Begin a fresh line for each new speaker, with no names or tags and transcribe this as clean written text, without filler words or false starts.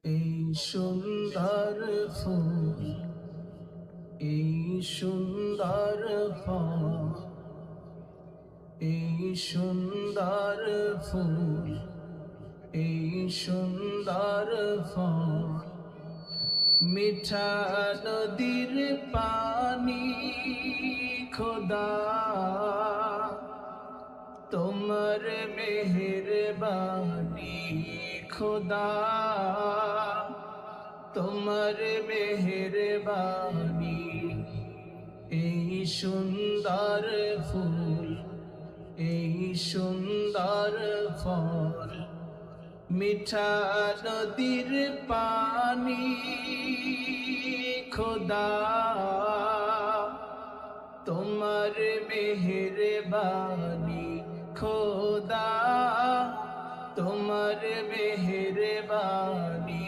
এই সুন্দর ফুল, এই সুন্দর ফল, এই সুন্দর ফুল, এই সুন্দর ফল, মিঠা নদীর পানি খোদা, তোমার মেহেরবানি খোদা, তোমার মেহেরবানি। এই সুন্দর ফুল, এই সুন্দর ফল, মিঠা নদীর পানি খোদা, তোমার মেহেরবানি খোদা, তোমার মেহেরবানি।